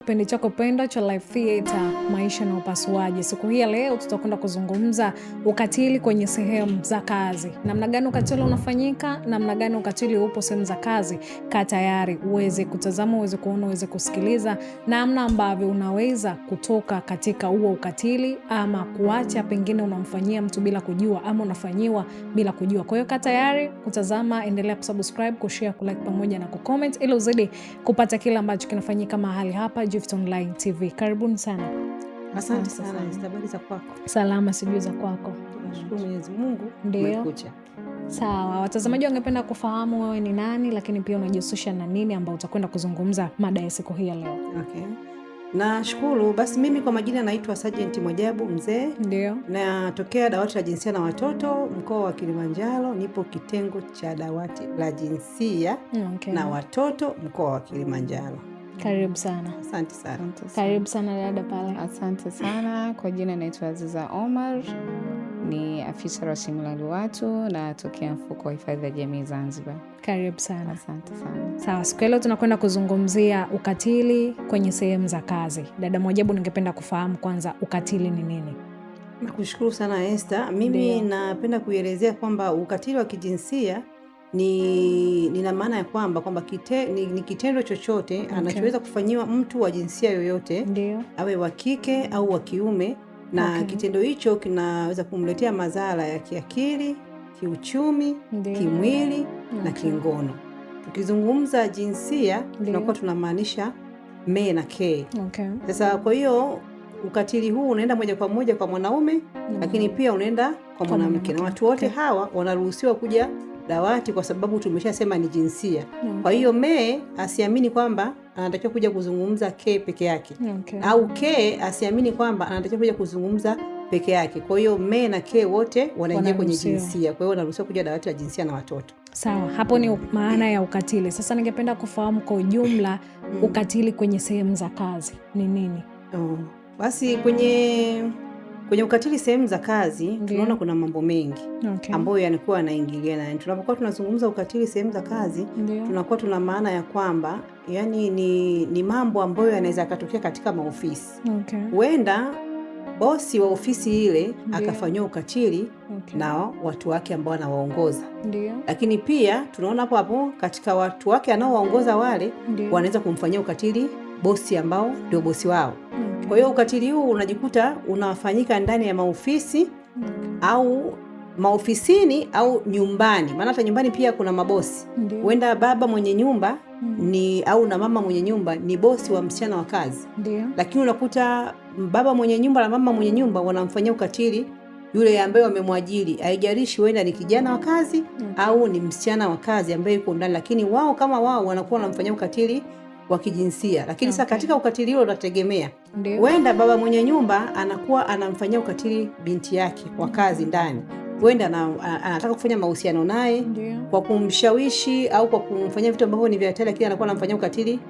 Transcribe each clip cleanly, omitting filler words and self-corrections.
kipindi chako pendwa cha Live Theatre, maisha na upasuaji. Siku hii ya leo tutakwenda kuzungumza ukatili kwenye sehemu za kazi. Namna gani ukatili unafanyika, namna gani ukatili upo sehemu za kazi. Kaa tayari uweze kutazama, uweze kuona, uweze kusikiliza namna ambavyo unaweza kutoka katika huo ukatili ama kuacha pengine unamfanyia mtu bila kujua ama unafanyiwa bila kujua. Kwa hiyo kaa tayari kutazama, endelea kusubscribe, kushare, kulike pamoja na kucomment ili uzidi kupata kila ambacho kinafanyika mahali hapa Gift Online TV. Karibuni sana. Asante sana. Habari za kwako? Salama, sijui za kwako. Tunashukuru Mwenyezi Mungu. Ndio. Sawa, watazamaji wangependa kufahamu wewe ni nani, lakini pia unajihusisha na nini ambao utakwenda kuzungumza mada ya siku hii ya leo. Okay. Nashukuru. Basi mimi kwa majina naitwa Sergeant Mwajabu Mzee. Ndio. Natokea dawati la jinsia na watoto mkoa wa Kilimanjaro. Nipo kitengo cha dawati la jinsia na watoto mkoa wa Kilimanjaro. Karibu sana. Asante sana. Karibu sana dada pale. Asante sana. Kwa jina naitwa Aziza Omar, ni afisa rasilimali watu na tokea mfuko wa hifadhi ya jamii Zanzibar. Karibu sana. Asante sana. Sawa, siku leo tunakwenda kuzungumzia ukatili kwenye sehemu za kazi. Dada Mwajabu, ningependa kufahamu kwanza ukatili ni nini? Nakushukuru sana Esther. Mimi napenda kuelezea kwamba ukatili wa kijinsia nina maana ya kwamba ni kitendo chochote anachoweza kufanyiwa mtu wa jinsia yoyote. Ndio. Awe wa kike au wa kiume na kitendo hicho kinaweza kumletea madhara ya kiakili, kiuchumi, kimwili na kingono. Tukizungumza jinsia tunakuwa tunamaanisha me na ke. Sasa kwa hiyo ukatili huu unaenda moja kwa moja kwa mwanaume lakini pia unaenda kwa mwanamke. Na watu wote hawa wanaruhusiwa kuja dawati kwa sababu tumeshasema ni jinsia. Kwa hiyo me asiamini kwamba anatakiwa kuja kuzungumza ke peke yake. Au ke asiamini kwamba anatakiwa kuja kuzungumza peke yake. Kwa hiyo me na ke wote wanaingia kwenye jinsia. Kwa hiyo wanaruhusiwa kuja dawati la jinsia na watoto. Sawa, hapo ni maana ya ukatili. Sasa ningependa kufahamu kwa ujumla ukatili kwenye sehemu za kazi ni nini? Basi kwenye ukatili sehemu za kazi tunaona kuna mambo mengi ambayo yanakuwa yanaingiliana. Tunapokuwa tunazungumza ukatili sehemu za kazi tunakuwa tuna maana ya kwamba yani ni mambo ambayo yanaweza katokea katika maofisi. Huenda bosi wa ofisi ile akafanywa ukatili na watu wake ambao anawaongoza. Lakini pia tunaona hapo katika watu wake anaowaongoza wale wanaweza kumfanyia ukatili bosi ambao ndio bosi wao. Kwa hiyo ukatili huu unajikuta unafanyika ndani ya maofisi au maofisini au nyumbani. Maana hata nyumbani pia kuna mabosi. Huenda baba mwenye nyumba au na mama mwenye nyumba ni bosi wa msichana wa kazi. Lakini unakuta baba mwenye nyumba na mama mwenye nyumba wanamfanyia ukatili yule ambaye wamemwajiri. Haijalishi huenda ni kijana wa kazi au ni msichana wa kazi ambaye yuko ndani, lakini wao kama wao wanakuwa wanamfanyia ukatili wa kijinsia. Lakini sasa katika ukatili hilo unategemea. Huenda baba mwenye nyumba anakuwa anamfanyia ukatili binti yake wa kazi ndani. Huenda anataka kufanya mahusiano naye kwa kumshawishi au kwa kumfanyia vitu ambavyo ni vya hatari, lakini anakuwa anamfanyia ukatili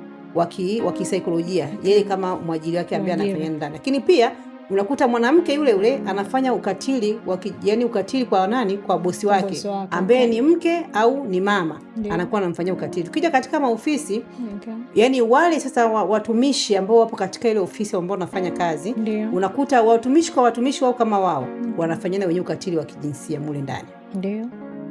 wa kisaikolojia yeye kama mwajiri wake ambaye anafanya ndani. Lakini pia unakuta mwanamke yule anafanya ukatili yani ukatili kwa nani? Kwa bosi wake ambaye ni mke au ni mama. Anakuwa anamfanyia ukatili. Tukija katika maofisi yani wale sasa watumishi ambao wapo katika ile ofisi ambao wanafanya kazi, unakuta watumishi kwa watumishi wao kama wao wanafanyana wenyewe ukatili wa kijinsia mule ndani.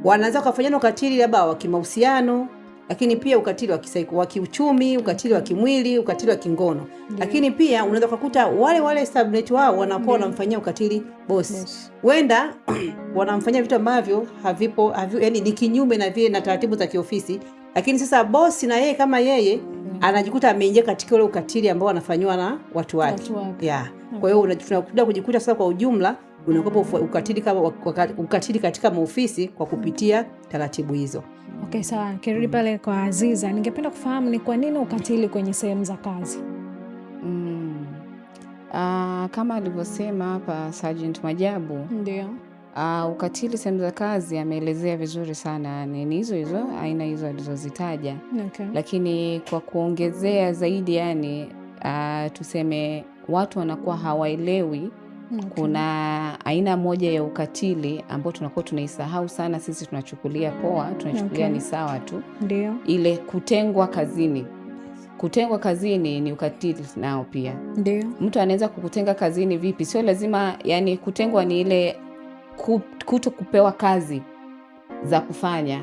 Wanaanza kufanyana ukatili labda wa kimahusiano, lakini pia ukatili wa kiuchumi, ukatili wa kimwili, ukatili wa kingono. Lakini pia unaweza kukuta wale subordinate wao wanakuwa wanamfanyia ukatili bosi. Huenda wanamfanyia vitu ambavyo havipo yani ni kinyume na vile na taratibu za kiofisi. Lakini sasa bosi na yeye kama yeye anajikuta ameingia katika ule ukatili ambao anafanywa na watu wake. Kwa hiyo tunakuja kujikuta sasa kwa ujumla unakuwa ukatili katika maofisi kwa kupitia taratibu hizo. Okay, sawa. Kirudi pale kwa Aziza, ningependa kufahamu ni kwa nini ukatili kwenye sehemu za kazi? Kama alivyosema hapa Sergeant Mwajabu, ukatili sehemu za kazi ameelezea vizuri sana. Ni hizo aina hizo alizozitaja. Lakini kwa kuongezea zaidi tuseme watu wanakuwa hawaelewi Kuna aina moja ya ukatili ambao tunakuwa tunaisahau sana sisi, tunachukulia poa, tunachukulia ni sawa tu. Ndio. Ile kutengwa kazini. kutengwa kazini ni ukatili nao pia. Ndio. Mtu anaweza kukutenga kazini vipi? Sio lazima, yani kutengwa ni ile kuto kupewa kazi za kufanya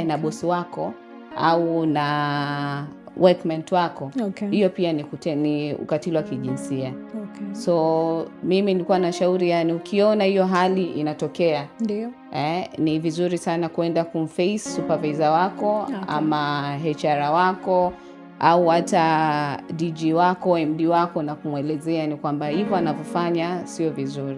na bosi wako au na workmate wako. Hiyo pia ni ukatili wa kijinsia. So mimi nilikuwa na shauri, yani ukiona hiyo hali inatokea, ndio ni vizuri sana kwenda kumface supervisor wako ama HR wako au hata DG wako, MD wako, na kumwelezea ni kwamba hivyo anavyofanya sio vizuri.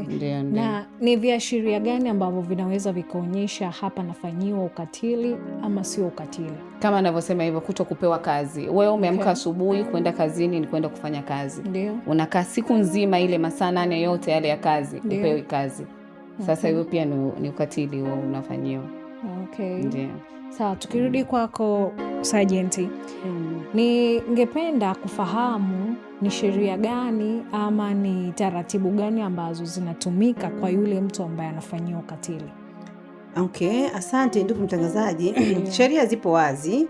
Ndio. Na ni viashiria gani ambavyo vinaweza vikaonyesha hapa nafanyiwa ukatili ama sio ukatili? Kama anavyosema hivyo, kuto kupewa kazi. Wewe umeamka asubuhi kwenda kazini, ni kwenda kufanya kazi. Ndio. Unakaa siku nzima, ile masaa 8 yote yale ya kazi, upewi kazi. Sasa hiyo pia ni ukatili wao unafanyiwa. Ndio. Sawa, tukirudi kwako Sergeant, ningependa kufahamu ni sheria gani ama ni taratibu gani ambazo zinatumika kwa yule mtu ambaye anafanyiwa ukatili? Asante ndugu mtangazaji. Sheria zipo wazi.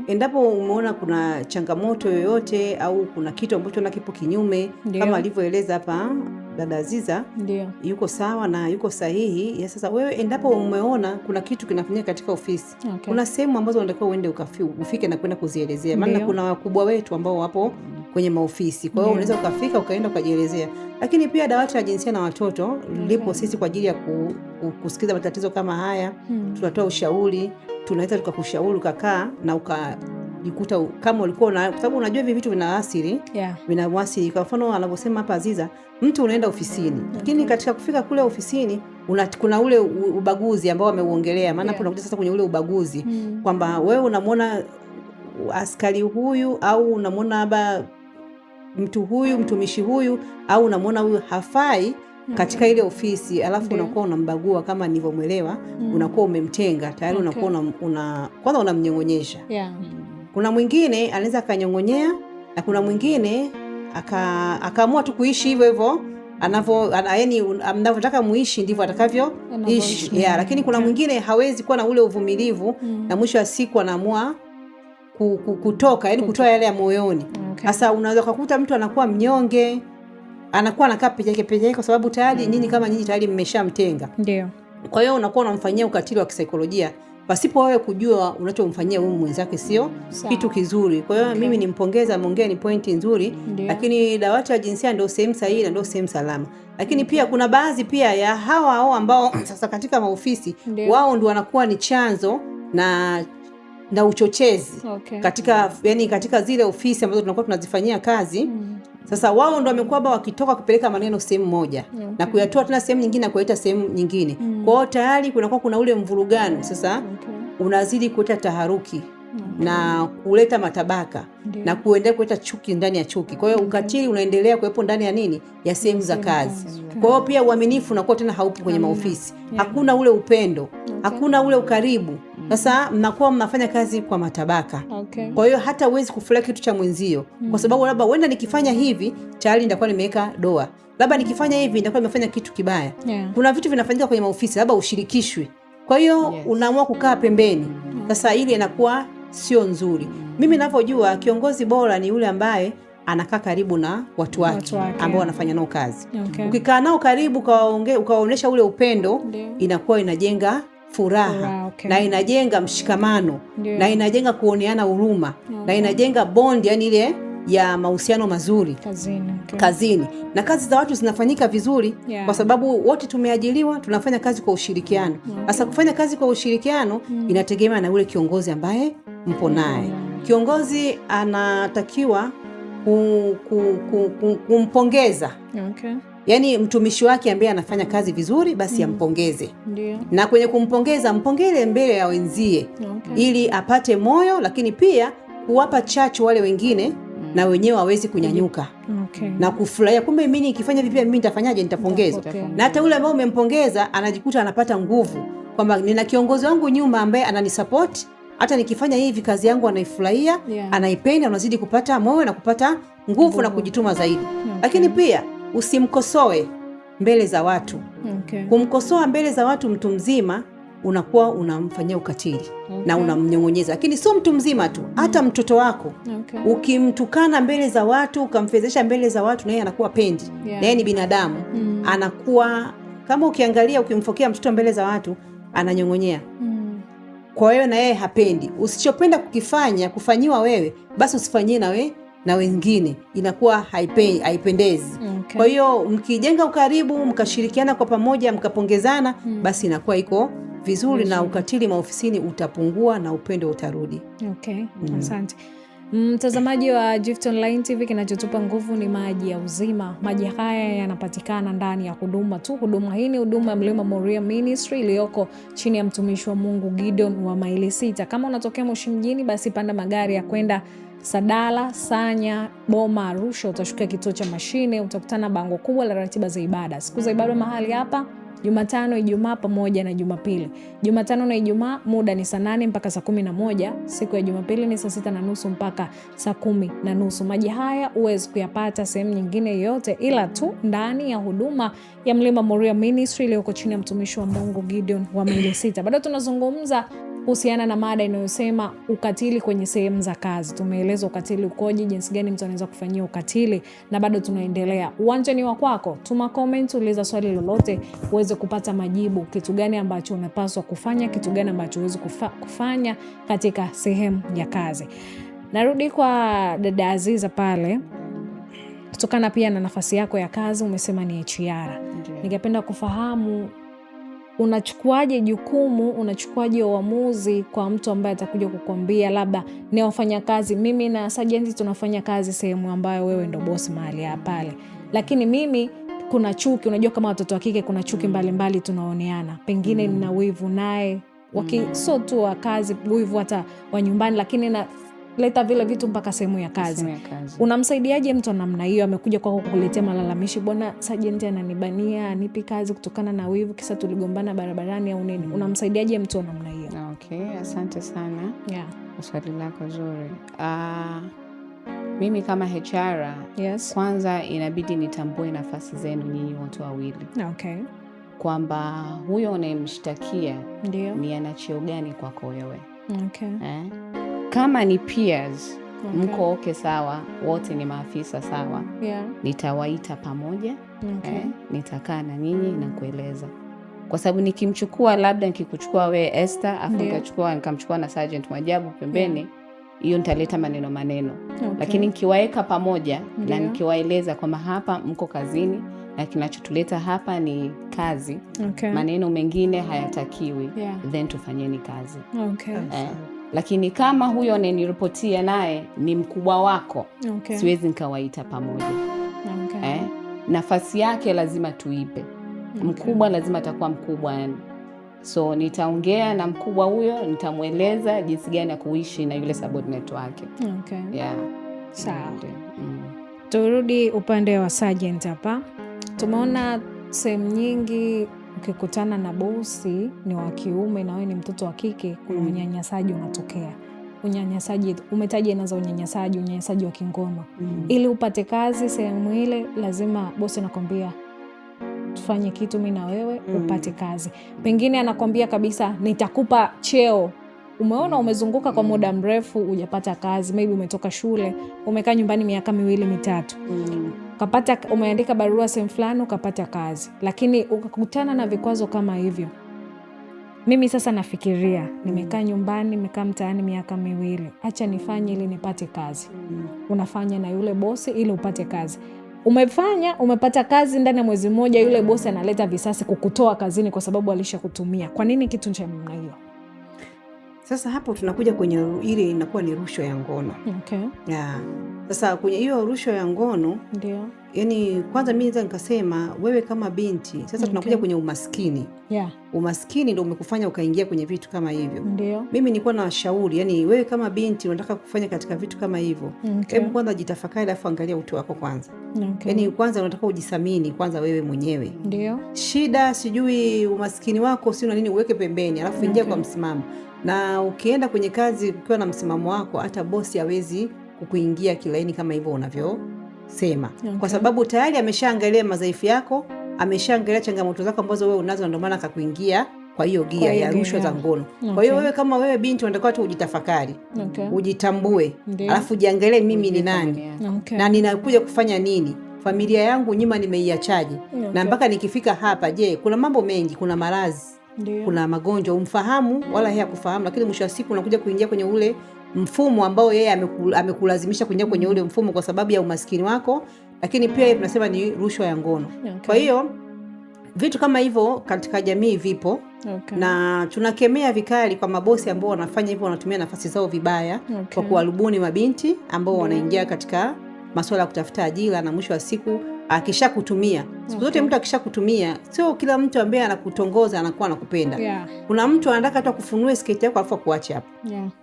Endapo umeona kuna changamoto yoyote au kuna kitu ambacho nakipo kinyume, kama alivyoeleza hapa dada Aziza, yuko sawa na yuko sahihi. Ya sasa wewe endapo umeona kuna kitu kinafanyika katika ofisi, kuna sehemu ambazo unatakiwa uende ufike na kwenda kuzielezea. Maana kuna wakubwa wetu ambao wapo kwenye maofisi. Kwa hiyo unaweza ukafika ukaenda ukajielezea. Lakini pia dawati la jinsia na watoto lipo sisi kwa ajili ya kusikiza matatizo kama haya. Tunatoa ushauri, tunaweza tukakushauri ukakaa na ukajikuta kama ulikuwa kwa sababu unajua hivi vitu vinaathiri, vinawasili. Kwa mfano anavyosema hapa Aziza, mtu unaenda ofisini, lakini katika kufika kule ofisini kuna ule ubaguzi ambao ameuongelea. Maana tunakuja sasa kwenye ule ubaguzi kwamba wewe unamwona askari huyu au unamwona haba mtu huyu, mtumishi huyu, au unamwona huyu hafai katika ile ofisi, alafu unakuwa unambagua. Kama nilivyomwelewa, unakuwa umemtenga tayari, unakuwa kwanza unamnyongonyesha. Kuna mwingine anaweza akanyongonyea, na kuna mwingine akaamua tu kuishi hivyo hivyo yaani mnavyotaka muishi ndivyo atakavyoishi. Lakini kuna mwingine hawezi kuwa na ule uvumilivu, na mwisho wa siku anaamua kutoka, yani kutoa yale ya moyoni. Sasa unaweza kukuta mtu anakuwa mnyonge, anakuwa anakaa peke yake kwa sababu tayari nyinyi kama nyinyi tayari mmeshamtenga. Ndio. Kwa hiyo unakuwa unamfanyia ukatili wa kisaikolojia pasipo wewe kujua unachomfanyia huyu mwenzake sio kitu kizuri. Kwa hiyo mimi nimpongeza, ameongea ni pointi nzuri. Lakini dawati la jinsia ndio sehemu sahihi na ndio sehemu salama. Lakini pia kuna baadhi pia ya hao ambao sasa katika maofisi wao ndio wanakuwa ni chanzo na uchochezi katika zile ofisi ambazo tunakuwa tunazifanyia kazi. Sasa wao ndio wamekuwa wakitoka kupeleka maneno sehemu moja na kuyatoa tena sehemu nyingine na kuleta sehemu nyingine. Kwa hiyo tayari kuna ule mvurugano sasa, unazidi kuleta taharuki na kuleta matabaka na kuendelea kuleta chuki ndani ya chuki. Kwa hiyo ukatili unaendelea kuwepo ndani ya ya sehemu za kazi. Kwa hiyo pia uaminifu unakuwa tena haupo kwenye maofisi. Hakuna ule upendo, hakuna ule ukaribu. Sasa mnakuwa mnafanya kazi kwa matabaka. Kwa hiyo hata huwezi kufurahia kitu cha mwenzio kwa sababu labda wenda nikifanya hivi tayari nitakuwa nimeweka doa, labda nikifanya hivi nitakuwa nimefanya kitu kibaya. Kuna vitu vinafanyika kwenye maofisi labda ushirikishwe, kwa hiyo unaamua kukaa pembeni. Sasa ile inakuwa sio nzuri. Mimi ninavyojua kiongozi bora ni yule ambaye anakaa karibu na watu wake ambao wanafanya nao kazi. Ukikaa nao karibu ukawaonyesha ule upendo, inakuwa inajenga furaha na inajenga mshikamano na inajenga kuoneana huruma na inajenga bond, yani ile ya mahusiano mazuri kazini. Na kazi za watu zinafanyika vizuri kwa sababu wote tumeajiriwa, tunafanya kazi kwa ushirikiano. Sasa kufanya kazi kwa ushirikiano inategemea na ule kiongozi ambaye mpo naye. Kiongozi anatakiwa kumpongeza. Yaani mtumishi wake ambaye anafanya kazi vizuri basi ampongeze. Na kwenye kumpongeza, mpongele mbele ya wenzie ili apate moyo, lakini pia kuwapa chachu wale wengine na wenyewe wawezi kunyanyuka na kufurahia, kumbe mimi nikifanya vipi mimi nitafanyaje, nitapongezwa. Na hata yule ambaye umempongeza anajikuta anapata nguvu kwamba nina kiongozi wangu nyuma ambaye ananisupport, hata nikifanya hivi kazi yangu anaifurahia, anaipenda, unazidi kupata moyo na kupata nguvu na kujituma zaidi. Lakini pia usimkosoe mbele za watu. Kumkosoa mbele za watu mtu mzima unakuwa unamfanyia ukatili na unamnyong'onyeza. Lakini sio mtu mzima tu, hata mtoto wako ukimtukana mbele za watu, ukamfezesha mbele za watu, na yeye anakuwa pendi. Na yeye ni binadamu, anakuwa kama ukiangalia, ukimfokea mtoto mbele za watu ananyong'onyea. Kwa hiyo na yeye hapendi. Usichopenda kufanyiwa wewe, basi usifanyie na wengine, inakuwa haipendezi. Kwa hiyo mkijenga ukaribu, mkashirikiana kwa pamoja, mkapongezana, basi inakuwa iko vizuri na ukatili maofisini utapungua na upendo utarudi. Asante. Mtazamaji wa Gift Online TV, kinachotupa nguvu ni maji ya uzima. Maji haya yanapatikana ndani ya huduma tu. Huduma hii ni huduma ya Mlima Moria Ministry iliyoko chini ya mtumishi wa Mungu Gideon wa Maili Sita. Kama unatokea Moshi mjini, basi panda magari ya kwenda Sadala, Sanya, Boma, Arusha, utashukia kituo cha mashine, utakutana bango kubwa la ratiba za ibada. Siku za ibada mahali hapa Jumatano, Ijumaa pamoja na Jumapili. Jumatano na Ijumaa muda ni saa 8 mpaka saa 11. Siku ya Jumapili ni saa 6:30 mpaka saa 10:30. Maji haya huwezi kuyapata sehemu nyingine yoyote ila tu ndani ya huduma ya Mlima Moria Ministry iliyoko chini ya mtumishi wa Mungu Gideon wa Maili Sita. Bado tunazungumza kuhusiana na mada inayosema ukatili kwenye sehemu za kazi. Tumeeleza ukatili ukoje, jinsi gani mtu anaweza kufanyia ukatili, na bado tunaendelea. Uwanja ni wa kwako. Tuma comment, uliza swali lolote uweze kupata majibu. Kitu gani ambacho unapaswa kufanya, kitu gani ambacho huwezi kufanya katika sehemu ya kazi. Narudi kwa dada Aziza pale. Kutokana pia na nafasi yako ya kazi, umesema ni HR. Ningependa kufahamu unachukuaje jukumu, unachukuaje uamuzi kwa mtu ambaye atakuja kukwambia labda ni wafanya kazi, mimi na Sergeant tunafanya kazi sehemu ambayo wewe ndo boss mahali pale, lakini mimi kuna chuki, unajua kama watoto wa kike kuna chuki mbalimbali tunaoneana, pengine nina wivu naye, so tu wa kazi, wivu hata wa nyumbani, lakini na leta vile vitu mpaka sehemu ya kazi. Unamsaidiaje mtu namna hiyo? Amekuja kwako kukuletea malalamishi, bwana Sergeant ananibania, anipi kazi kutokana na wivu, kisa tuligombana barabarani au nini. Unamsaidiaje mtu namna hiyo? Asante sana. Swali lako zuri. Mimi kama HR, kwanza inabidi nitambue nafasi zenu nyinyi watu wawili. Kwamba huyo unayemshtakia ni ana cheo gani kwako wewe. Kama ni peers, mko sawa, wote ni maafisa sawa, nitawaita pamoja, nitakaa na nyinyi na kueleza. Kwa sababu nikimchukua, labda nikikuchukua we Esther, afu nikamchukua na Sergeant Mwajabu pembeni, hiyo nitaleta maneno. Lakini nikiwaeka pamoja na nikiwaeleza kwamba hapa mko kazini na kinachotuleta hapa ni kazi, maneno mengine hayatakiwi, then tufanyeni kazi. Lakini kama huyo ananiripotia naye ni mkubwa wako, siwezi nikawaita pamoja. Nafasi yake lazima tuipe. Mkubwa lazima atakuwa mkubwa yani. So nitaongea na mkubwa huyo, nitamweleza jinsi gani ya kuishi na yule subordinate wake. Sawa. Turudi upande wa Sergeant hapa. Tumeona sehemu nyingi ukikutana na bosi ni wa kiume na wewe ni mtoto wa kike, kuna unyanyasaji unatokea. Unyanyasaji, umetaja aina za unyanyasaji wa kingono. Ili upate kazi sehemu ile, lazima bosi anakwambia tufanye kitu mimi na wewe upate kazi. Pengine anakwambia kabisa nitakupa cheo. Umeona umezunguka kwa muda mrefu hujapata kazi, maybe umetoka shule, umekaa nyumbani miaka 2-3. Ukapata, umeandika barua sehemu fulani ukapata kazi, lakini ukakutana na vikwazo kama hivyo. Mimi sasa nafikiria, nimekaa nyumbani, nimekaa mtaani miaka 2, acha nifanye ili nipate kazi. Unafanya na yule bosi ili upate kazi. Umefanya, umepata kazi, ndani ya mwezi mmoja yule bosi analeta visasi kukutoa kazini kwa sababu alishakutumia. Kwa nini kitu cha namna hiyo? Sasa hapo tunakuja kwenye ile inakuwa ni rushwa ya ngono. Sasa kwenye hiyo rushwa ya ngono, yani kwanza mimi naweza nikasema wewe kama binti, sasa tunakuja kwenye umaskini. Umaskini ndio umekufanya ukaingia kwenye vitu kama hivyo. Mimi nilikuwa na washauri, yani wewe kama binti unataka kufanya katika vitu kama hivyo, hebu kwanza jitafakari, alafu angalia utu wako kwanza. Yani kwanza unataka ujisamini kwanza wewe mwenyewe. Shida sijui umaskini wako si una nini, uweke pembeni, alafu ingia kwa msimamo. Na ukienda kwenye kazi ukiwa na msimamo wako, hata bosi hawezi kukuingia kilaini kama hivyo unavyosema. Kwa sababu tayari ameshaangalia madhaifu yako, ameshaangalia changamoto zako ambazo wewe unazo, ndio maana akakuingia kwa hiyo gia ya rushwa za ngono. Kwa hiyo wewe kama wewe binti unatakiwa tu ujitafakari, ujitambue, alafu jiangalie mimi ni nani, na ninakuja kufanya nini, familia yangu nyuma nimeiachaje, na mpaka nikifika hapa, je, kuna mambo mengi, kuna maradhi, kuna magonjwa umfahamu wala yeye hakufahamu, lakini mwisho wa siku unakuja kuingia kwenye ule mfumo ambao yeye amekulazimisha kuingia kwenye ule mfumo kwa sababu ya umaskini wako, lakini pia tunasema ni rushwa ya ngono. Kwa hiyo vitu kama hivyo katika jamii vipo, na tunakemea vikali kwa mabosi ambao wanafanya hivyo, wanatumia nafasi zao vibaya kwa kuwarubuni mabinti ambao wanaingia katika masuala ya kutafuta ajira, na mwisho wa siku akisha kutumia. Siku zote mtu akisha kutumia, sio kila mtu ambaye anakutongoza anakuwa anakupenda. Kuna mtu anataka tu kufunua sketi yako alafu kuacha hapo.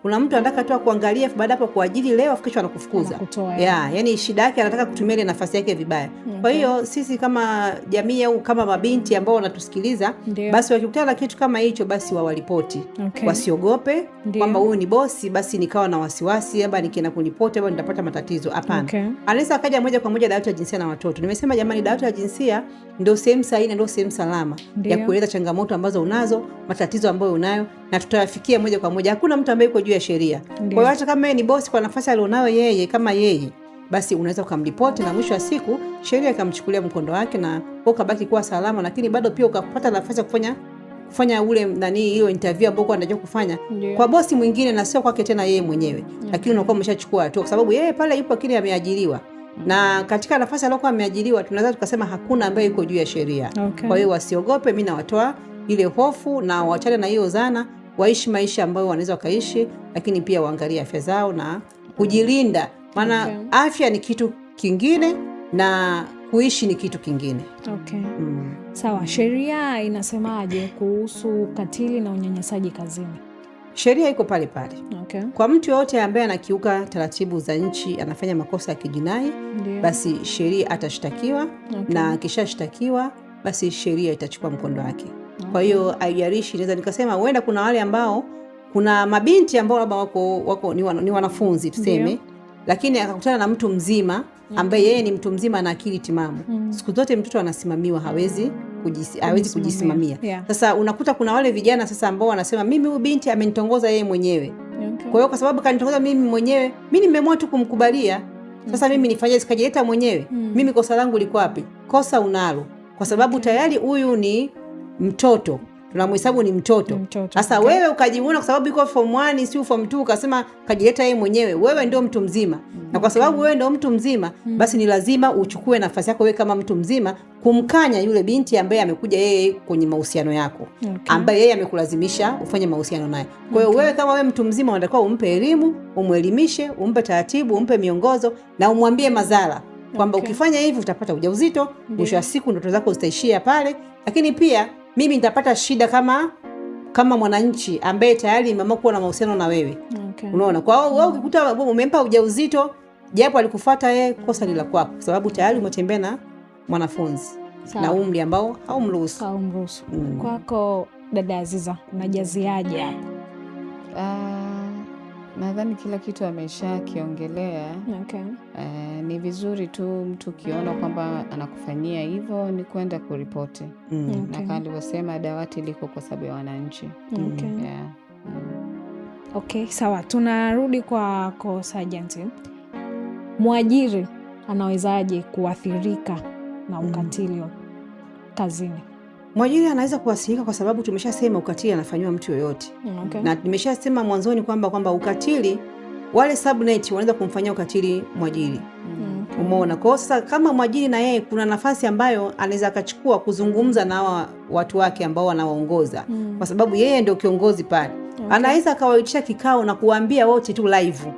Kuna mtu anataka tu kuangalia baada hapo kwa ajili leo afikisha anakufukuza. Yani shida yake anataka kutumia ile nafasi yake vibaya. Kwa hiyo sisi kama jamii au kama mabinti ambao wanatusikiliza, basi wakikutana na kitu kama hicho basi wawalipoti. Wasiogope kwamba huyu ni bosi basi nikawa na wasiwasi labda nikienda kunipoti au nitapata matatizo. Hapana. Anaweza akaja moja kwa moja dawati la jinsia na watoto. Nimesema jamani, dawati la jinsia ndio sehemu sahihi na ndio sehemu salama ya kueleza changamoto ambazo unazo, matatizo ambayo unayo, na tutayafikia moja kwa moja. Hakuna mtu ambaye yuko juu ya sheria. Kwa hiyo hata kama yeye ni bosi kwa nafasi alionayo yeye kama yeye, basi unaweza kumripoti na mwisho wa siku sheria ikamchukulia mkondo wake na ukabaki kuwa salama, lakini bado pia ukapata nafasi ya kufanya ule hiyo interview ambayo anataka kufanya kwa bosi mwingine na sio kwake tena yeye mwenyewe. Lakini unakuwa umeshachukua hatua kwa sababu yeye pale yupo kile ameajiriwa. Na katika nafasi aliyokuwa ameajiriwa tunaweza tukasema hakuna ambaye yuko juu ya sheria. Kwa hiyo wasiogope, mimi nawatoa ile hofu na waachane na hiyo zana, waishi maisha ambayo wanaweza wakaishi, lakini pia waangalie afya zao na kujilinda. Maana afya ni kitu kingine na kuishi ni kitu kingine. Sawa, sheria inasemaje kuhusu ukatili na unyanyasaji kazini? Sheria iko pale pale. Kwa mtu yote ambaye anakiuka taratibu za nchi, anafanya makosa ya kijinai, basi sheria atashtakiwa, na akishashtakiwa basi sheria itachukua mkondo wake. Kwa hiyo haijalishi, naweza nikasema huenda kuna wale ambao kuna mabinti ambao labda wako ni wanafunzi tuseme, lakini akakutana na mtu mzima ambaye yeye ni mtu mzima na akili timamu. Siku zote mtoto anasimamiwa, hawezi kujisimamia. Sasa unakuta kuna wale vijana sasa ambao wanasema mimi huyu binti amenitongoza yeye mwenyewe. Kwa hiyo kwa sababu kanitongoza mimi mwenyewe, mimi nimeamua tu kumkubalia. Sasa mimi nifanye sikajileta mwenyewe. Mimi kosa langu liko wapi? Kosa unalo. Kwa sababu tayari huyu ni mtoto. Tunamhesabu ni mtoto. Sasa wewe ukajimuona kwa sababu yuko form 1 si form 2 ukasema kajileta yeye mwenyewe. Wewe ndio mtu mzima. Na kwa sababu wewe ndio mtu mzima, basi ni lazima uchukue nafasi yako wewe kama mtu mzima kumkanya yule binti ambaye amekuja yeye kwenye mahusiano yako. Ambaye yeye amekulazimisha ufanye mahusiano naye. Kwa hiyo wewe kama wewe mtu mzima unatakiwa umpe elimu, umuelimishe, umpe taratibu, umpe miongozo na umwambie madhara kwamba ukifanya hivi utapata ujauzito, mwisho wa siku ndoto zako zitaishia pale, lakini pia mimi nitapata shida kama mwananchi ambaye tayari nimeamua kuwa na mahusiano na wewe. Unaona? Kwa hiyo wewe ukikuta umempa ujauzito, japo alikufuata yeye, kosa ni la kwako kwa sababu tayari umetembea na mwanafunzi na umri ambao haumruhusu. Kwako dada Aziza, unajaziaje hapo? Nadhani kila kitu ameshakiongelea. Ni vizuri tu mtu ukiona kwamba anakufanyia hivyo ni kwenda kuripoti. Na kama alivyosema dawati liko kwa sababu ya wananchi. Sawa, tunarudi kwa Sergeant. Mwajiri anawezaje kuathirika na ukatili kazini? Mwajiri anaweza kuathirika kwa sababu tumeshasema ukatili anafanywa mtu yoyote. Na nimeshasema mwanzoni kwamba ukatili wale subnet wanaweza kumfanyia ukatili mwajiri. Umeona? Kwa sasa kama mwajiri na yeye kuna nafasi ambayo anaweza akachukua kuzungumza na watu wake ambao anawaongoza. Kwa sababu yeye ndio kiongozi pale. Anaweza akawaitisha kikao na kuambia wote tu live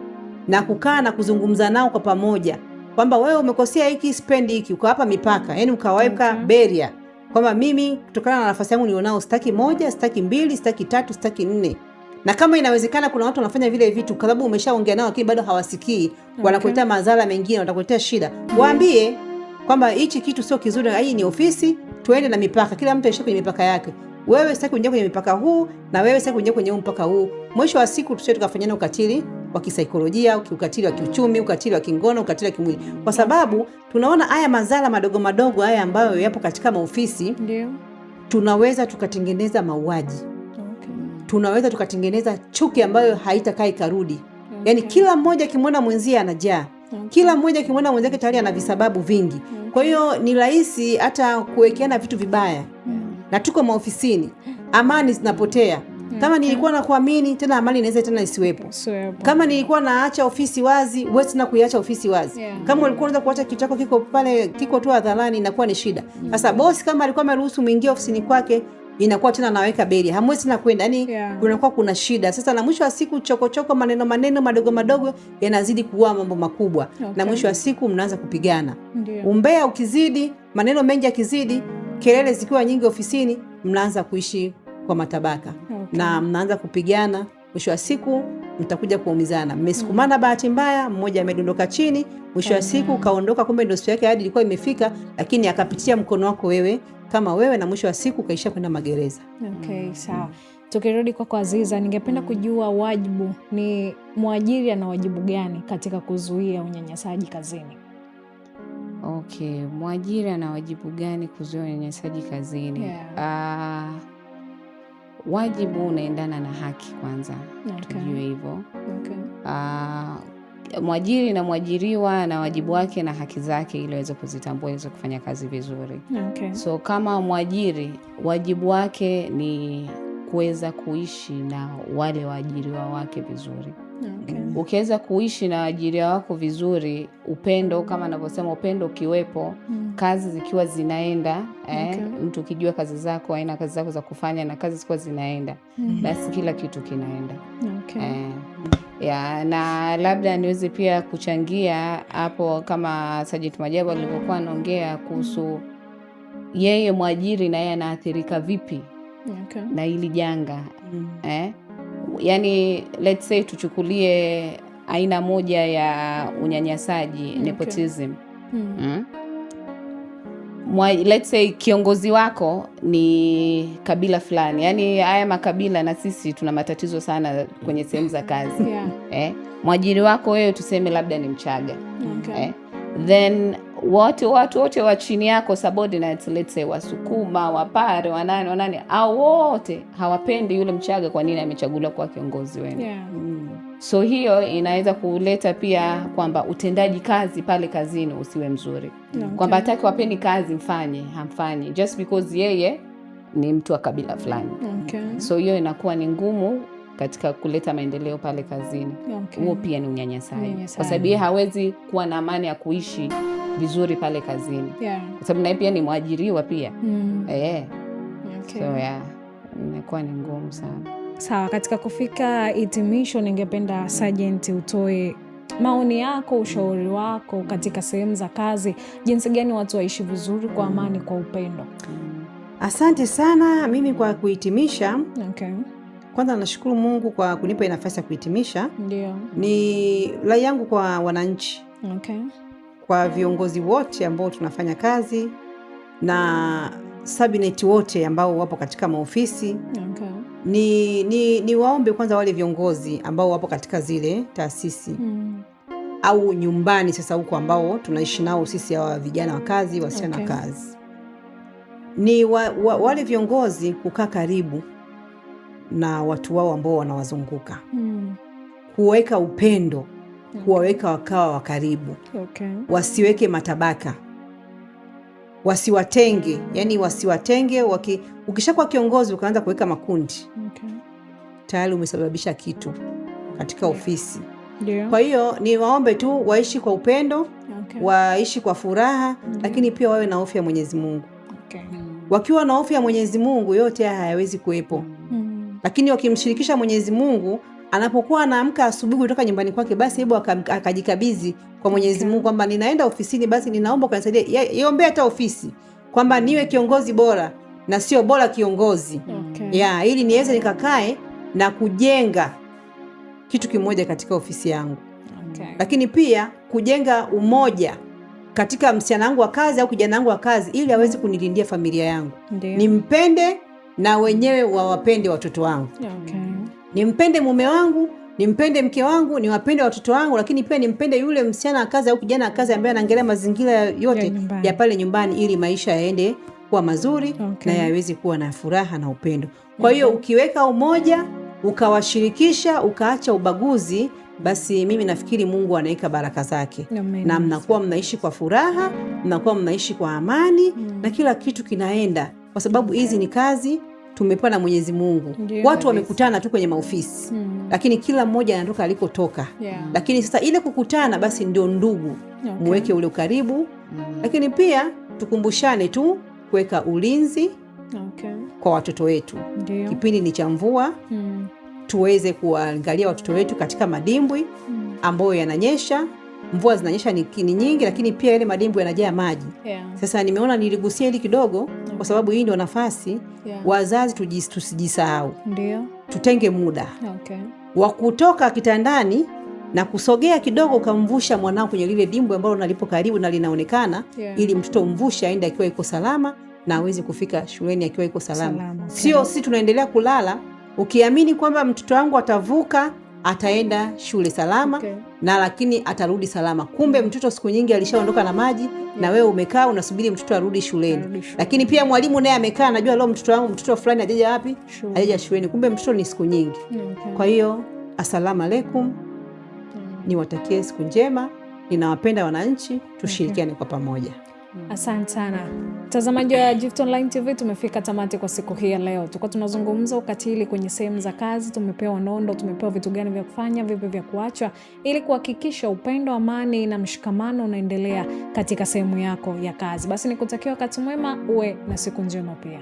na kukaa na kuzungumza nao kwa pamoja kwamba wewe umekosea hiki, spend hiki, ukawapa mipaka, yani ukaweka barrier kwamba mimi kutokana na nafasi yangu nilionao sitaki 1, sitaki 2, sitaki 3, sitaki 4. Na kama inawezekana kuna watu wanafanya vile vitu kwa sababu umeshaongea nao lakini bado hawasikii, wanakuletea madhara mengine, watakuletea shida. Waambie kwamba hichi kitu sio kizuri, hii ni ofisi, tuende na mipaka. Kila mtu aishie kwenye mipaka yake. Wewe sitaki kuingia kwenye mipaka huu na wewe sitaki kuingia kwenye mpaka huu. Mwisho wa siku tusije tukafanyana ukatili wa kisaikolojia, ukatili wa kiuchumi, ukatili wa kingono, ukatili wa kimwili. Kwa sababu tunaona haya madhara madogo madogo haya ambayo yapo katika maofisi. tunaweza tukatengeneza mauaji. Tunaweza tukatengeneza chuki ambayo haitakaa ikarudi. Yaani kila mmoja kimwona mwenzie anajaa. Kila mmoja kimwona mwenzake tayari ana visababu vingi. Kwa hiyo ni rahisi hata kuwekeana vitu vibaya. Na tuko maofisini, amani zinapotea. Kama nilikuwa na kuamini, tena amani inaweza tena isiwepo. Kama nilikuwa naacha ofisi wazi, wewe tena kuiacha ofisi wazi. Kama ulikuwa unaweza kuacha kitu chako kiko pale, kiko tu hadharani, inakuwa ni shida. Sasa bosi kama alikuwa ameruhusu muingie ofisini kwake, inakuwa tena naweka beli. Hamwezi tena kwenda. Yaani kunakuwa kuna shida. Sasa na mwisho wa siku chokochoko, maneno madogo madogo yanazidi kuwa mambo makubwa. Na mwisho wa siku mnaanza kupigana. Umbea ukizidi, maneno mengi yakizidi, kelele zikiwa nyingi ofisini, mnaanza kuishi kwa matabaka. Na mnaanza kupigana, mwisho wa siku mtakuja kuumizana. Mmesukumana bahati mbaya, mmoja amedondoka chini, mwisho wa siku kaondoka, kumbe ndio siku yake hadi ilikuwa imefika, lakini akapitia mkono wako wewe kama wewe, na mwisho wa siku kaisha kwenda magereza. Sawa. Tukirudi kwa Aziza, ningependa kujua wajibu ni mwajiri ana wajibu gani katika kuzuia unyanyasaji kazini? Mwajiri ana wajibu gani kuzuia unyanyasaji kazini? Wajibu unaendana na haki kwanza. Tujue hivyo. Mwajiri na mwajiriwa na wajibu wake na haki zake ili aweze kuzitambua, aweze kufanya kazi vizuri. So kama mwajiri, wajibu wake ni kuweza kuishi na wale waajiriwa wake vizuri. Ukiweza kuishi na waajiriwa wako vizuri, upendo, kama anavyosema, upendo ukiwepo, kazi zikiwa zinaenda, mtu ukijua kazi zako, aina kazi zako za kufanya na kazi zikiwa zinaenda, basi kila kitu kinaenda. Na labda niweze pia kuchangia hapo kama Sergeant Majabu alivyokuwa anaongea kuhusu yeye mwajiri na yeye anaathirika vipi na hili janga. Yaani let's say tuchukulie aina moja ya unyanyasaji, nepotism. Let's say kiongozi wako ni kabila fulani. Yaani haya makabila na sisi tuna matatizo sana kwenye sehemu za kazi. Mwajiri wako wewe tuseme labda ni Mchaga. Then watu wote wa chini yako, subordinates, let's say Wasukuma, Wapare, wanani au wote hawapendi yule Mchaga. Kwa nini amechaguliwa kuwa kiongozi wenu? So hiyo inaweza kuleta pia kwamba utendaji kazi pale kazini usiwe mzuri. Kwamba hataki wapendi kazi hamfanyi just because yeye ni mtu wa kabila fulani. So hiyo inakuwa ni ngumu katika kuleta maendeleo pale kazini. Huo pia ni unyanyasaji. Kwa sababu yeye hawezi kuwa na amani ya kuishi vizuri pale kazini. Kwa sababu naye pia ni mwajiriwa pia. So inakuwa ni ngumu sana. Sawa, katika kufika hitimisho, ningependa Sergeant utoe maoni yako, ushauri wako katika sehemu za kazi, jinsi gani watu waishi vizuri kwa amani, kwa upendo. Asante sana. Mimi kwa kuhitimisha, kwanza nashukuru Mungu kwa kunipa nafasi ya kuhitimisha. Ni rai yangu kwa wananchi, kwa viongozi wote ambao tunafanya kazi na subordinate wote ambao wapo katika maofisi. Ni waombe kwanza wale viongozi ambao wapo katika zile taasisi au nyumbani sasa huko ambao tunaishi nao sisi hawa vijana wa kazi, wasichana kazi. Ni wale viongozi kukaa karibu na watu wao ambao wanawazunguka. Kuweka upendo, kuwaweka wakawa wa karibu. Wasiweke matabaka. Wasiwatenge, yani wasiwatenge. Ukishakuwa kiongozi ukaanza kuweka makundi, tayari umesababisha kitu katika ofisi. Kwa hiyo ni waombe tu waishi kwa upendo, waishi kwa furaha, lakini pia wawe na hofu ya Mwenyezi Mungu. Wakiwa na hofu ya Mwenyezi Mungu, yote haya hayawezi kuwepo. Lakini wakimshirikisha Mwenyezi Mungu, anapokuwa anaamka asubuhi kutoka nyumbani kwake, basi hebu akajikabidhi kwa Mwenyezi Mungu kwamba ninaenda ofisini, basi ninaomba kanisaidia. Iombea hata ofisi kwamba niwe kiongozi bora na sio bora kiongozi. Ili niweze nikakae na kujenga kitu kimoja katika ofisi yangu. Lakini pia kujenga umoja katika msichana wangu wa kazi au kijana wangu wa kazi, ili aweze kunilindia familia yangu. Nimpende na wenyewe wawapende watoto wangu. Nimpende mume wangu, nimpende mke wangu, niwapende watoto wangu, lakini pia nimpende yule msichana wa kazi au kijana wa kazi ambaye anaangalia mazingira yote ya pale nyumbani, ili maisha yaende yanakuwa mazuri na yawezi kuwa na furaha na upendo. Kwa hiyo ukiweka umoja, ukawashirikisha, ukaacha ubaguzi, basi mimi nafikiri Mungu anaweka baraka zake. Na mnakuwa mnaishi kwa furaha, mnakuwa mnaishi kwa amani, na kila kitu kinaenda, kwa sababu hizi ni kazi tumepewa na Mwenyezi Mungu. Watu wamekutana tu kwenye maofisi, lakini kila mmoja anatoka alikotoka. Lakini sasa ile kukutana basi ndio ndugu, muweke ule ukaribu. Lakini pia tukumbushane tu kuweka ulinzi kwa watoto wetu. Kipindi ni cha mvua, tuweze kuangalia watoto wetu katika madimbwi ambayo yananyesha. Mvua zinanyesha ni nyingi, lakini pia ile madimbwi yanajaa maji. Sasa nimeona niligusia hili kidogo kwa sababu hii ndio nafasi. Wazazi tusijisahau. Tutenge muda wa kutoka kitandani na kusogea kidogo ukamvusha mwanao kwenye lile dimbwi ambalo nalipo karibu na linaonekana, ili mtoto umvushe aende akiwa yuko salama na aweze kufika shuleni akiwa yuko salama. Sio sisi tunaendelea kulala ukiamini kwamba mtoto wangu atavuka, ataenda shule salama, na lakini atarudi salama. Kumbe mtoto siku nyingi alishaondoka na maji, na wewe umekaa unasubiri mtoto arudi shuleni. Lakini pia mwalimu naye amekaa, anajua leo mtoto fulani hajaja wapi? Hajaja shuleni. Kumbe mtoto ni siku nyingi. Kwa hiyo asalamu alaykum. Niwatakie siku njema. Ninawapenda wananchi, tushirikiane kwa pamoja. Asante sana mtazamaji wa Gift Online TV, tumefika tamati kwa siku hii ya leo. Tulikuwa tunazungumza ukatili kwenye sehemu za kazi. Tumepewa nondo, tumepewa vitu gani vya kufanya, vipi vya kuacha, ili kuhakikisha upendo, amani na mshikamano unaendelea katika sehemu yako ya kazi. Basi nikutakia wakati mwema, uwe na siku njema pia.